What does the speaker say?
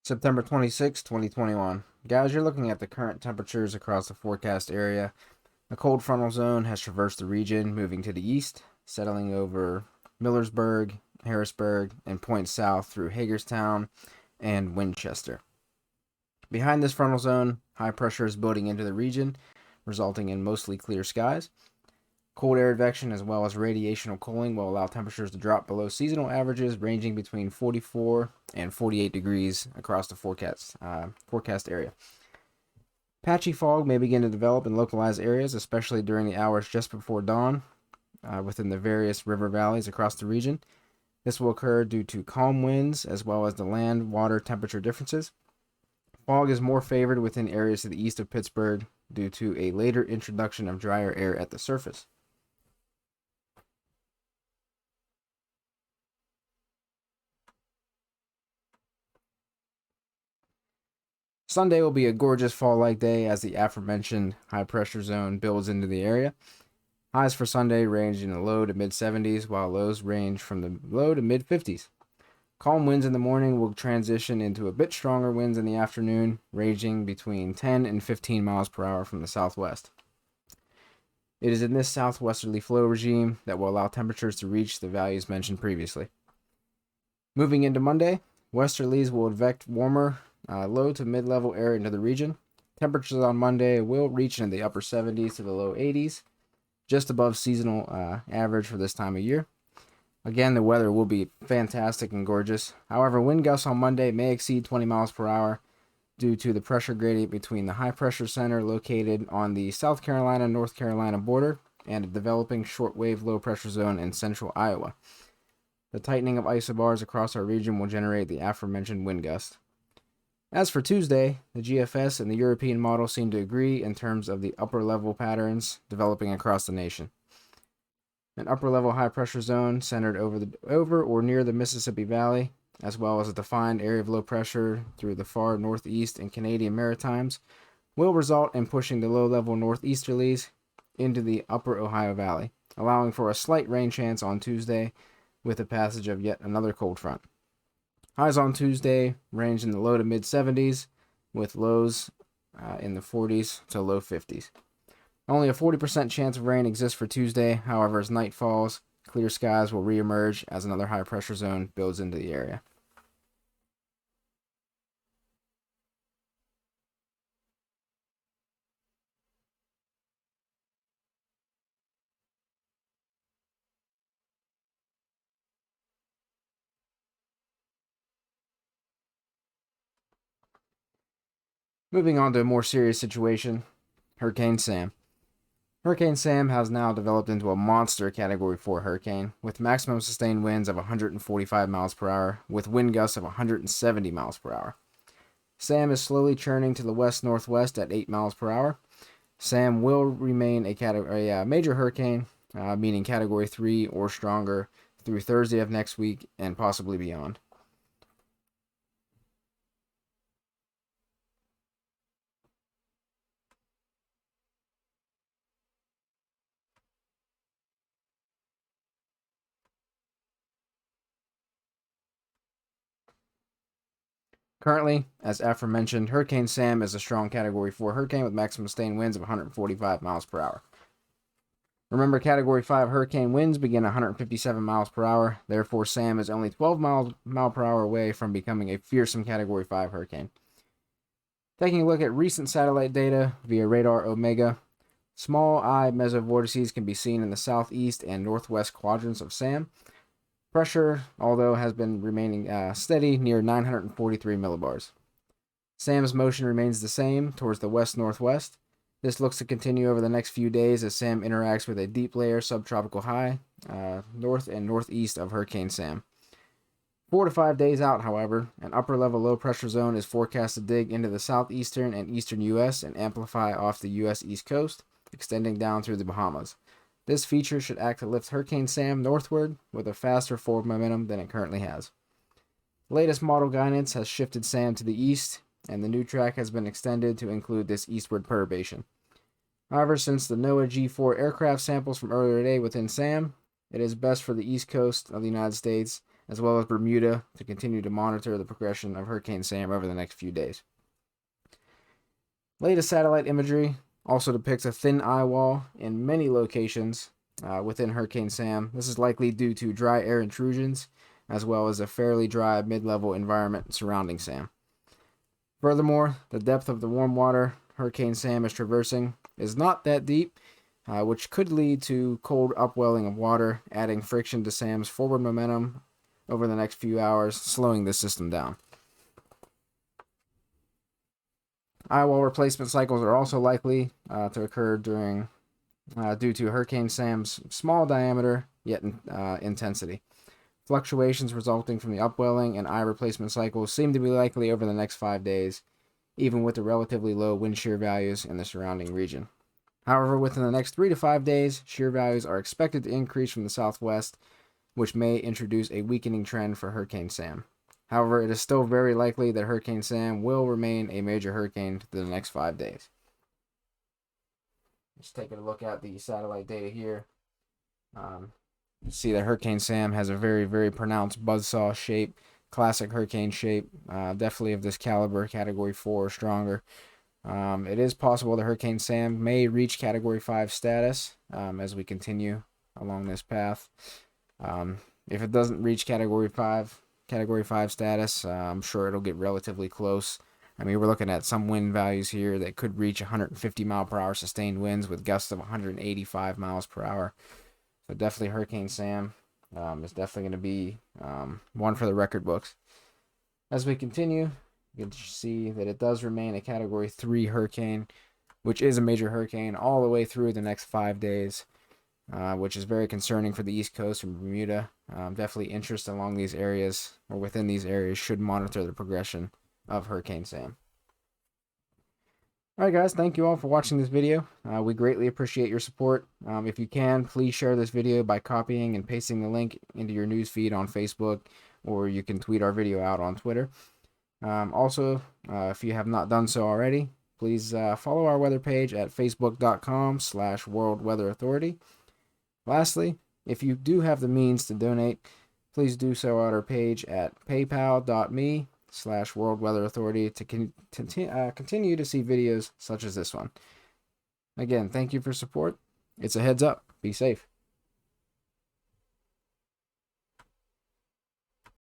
September 26, 2021. Guys, you're looking at the current temperatures across the forecast area. A cold frontal zone has traversed the region, moving to the east, settling over Millersburg, Harrisburg, and points south through Hagerstown and Winchester. Behind this frontal zone, high pressure is building into the region, resulting in mostly clear skies. Cold air advection as well as radiational cooling will allow temperatures to drop below seasonal averages, ranging between 44 and 48 degrees across the forecast area. Patchy fog may begin to develop in localized areas, especially during the hours just before dawn within the various river valleys across the region. This will occur due to calm winds as well as the land-water temperature differences. Fog is more favored within areas to the east of Pittsburgh due to a later introduction of drier air at the surface. Sunday will be a gorgeous fall-like day as the aforementioned high-pressure zone builds into the area. Highs for Sunday range in the low to mid-70s, while lows range from the low to mid-50s. Calm winds in the morning will transition into a bit stronger winds in the afternoon, ranging between 10 and 15 miles per hour from the southwest. It is in this southwesterly flow regime that will allow temperatures to reach the values mentioned previously. Moving into Monday, westerlies will advect warmer low to mid-level air into the region. Temperatures on Monday will reach in the upper 70s to the low 80s, just above seasonal average for this time of year. Again, the weather will be fantastic and gorgeous. However, wind gusts on Monday may exceed 20 miles per hour due to the pressure gradient between the high pressure center located on the South Carolina-North Carolina border and a developing shortwave low pressure zone in central Iowa. The tightening of isobars across our region will generate the aforementioned wind gust. As for Tuesday, the GFS and the European model seem to agree in terms of the upper level patterns developing across the nation. An upper level high pressure zone centered over or near the Mississippi Valley, as well as a defined area of low pressure through the far northeast and Canadian Maritimes, will result in pushing the low level northeasterlies into the upper Ohio Valley, allowing for a slight rain chance on Tuesday with the passage of yet another cold front. Highs on Tuesday range in the low to mid-70s, with lows in the 40s to low 50s. Only a 40% chance of rain exists for Tuesday. However, as night falls, clear skies will reemerge as another high-pressure zone builds into the area. Moving on to a more serious situation, Hurricane Sam. Hurricane Sam has now developed into a monster Category 4 hurricane with maximum sustained winds of 145 miles per hour with wind gusts of 170 miles per hour. Sam is slowly churning to the west-northwest at 8 miles per hour. Sam will remain a major hurricane, meaning Category 3 or stronger, through Thursday of next week and possibly beyond. Currently, as aforementioned, Hurricane Sam is a strong Category 4 hurricane with maximum sustained winds of 145 miles per hour. Remember, Category 5 hurricane winds begin 157 miles per hour, therefore Sam is only 12 mile per hour away from becoming a fearsome Category 5 hurricane. Taking a look at recent satellite data via radar Omega, small eye mesovortices can be seen in the southeast and northwest quadrants of Sam. Pressure, although, has been remaining steady near 943 millibars. Sam's motion remains the same towards the west-northwest. This looks to continue over the next few days as Sam interacts with a deep layer subtropical high north and northeast of Hurricane Sam. 4 to 5 days out, however, an upper-level low-pressure zone is forecast to dig into the southeastern and eastern U.S. and amplify off the U.S. East Coast, extending down through the Bahamas. This feature should act to lift Hurricane Sam northward with a faster forward momentum than it currently has. Latest model guidance has shifted Sam to the east, and the new track has been extended to include this eastward perturbation. However, since the NOAA G4 aircraft samples from earlier today within Sam, it is best for the east coast of the United States as well as Bermuda, to continue to monitor the progression of Hurricane Sam over the next few days. Latest satellite imagery also depicts a thin eye wall in many locations within Hurricane Sam. This is likely due to dry air intrusions, as well as a fairly dry mid-level environment surrounding Sam. Furthermore, the depth of the warm water Hurricane Sam is traversing is not that deep, which could lead to cold upwelling of water, adding friction to Sam's forward momentum over the next few hours, slowing the system down. Eye wall replacement cycles are also likely to occur due to Hurricane Sam's small diameter yet intensity. Fluctuations resulting from the upwelling and eye replacement cycles seem to be likely over the next 5 days, even with the relatively low wind shear values in the surrounding region. However, within the next 3 to 5 days, shear values are expected to increase from the southwest, which may introduce a weakening trend for Hurricane Sam. However, it is still very likely that Hurricane Sam will remain a major hurricane for the next 5 days. Just taking a look at the satellite data here. You see that Hurricane Sam has a very, very pronounced buzzsaw shape, classic hurricane shape, definitely of this caliber, Category 4 or stronger. It is possible that Hurricane Sam may reach Category 5 status as we continue along this path. If it doesn't reach Category 5 status, I'm sure it'll get relatively close. I mean, we're looking at some wind values here that could reach 150 mile per hour sustained winds with gusts of 185 miles per hour. So definitely Hurricane Sam is definitely going to be one for the record books. As we continue, you can see that it does remain a Category 3 hurricane, which is a major hurricane all the way through the next 5 days, which is very concerning for the East Coast and Bermuda. Definitely interest along these areas or within these areas should monitor the progression of Hurricane Sam. Alright guys, thank you all for watching this video. We greatly appreciate your support. If you can, please share this video by copying and pasting the link into your news feed on Facebook, or you can tweet our video out on Twitter. Also, if you have not done so already, please follow our weather page at facebook.com/World Weather Authority. Lastly, if you do have the means to donate, please do so at our page at paypal.me/World Weather Authority to continue to see videos such as this one. Again, thank you for support. It's a heads up. Be safe.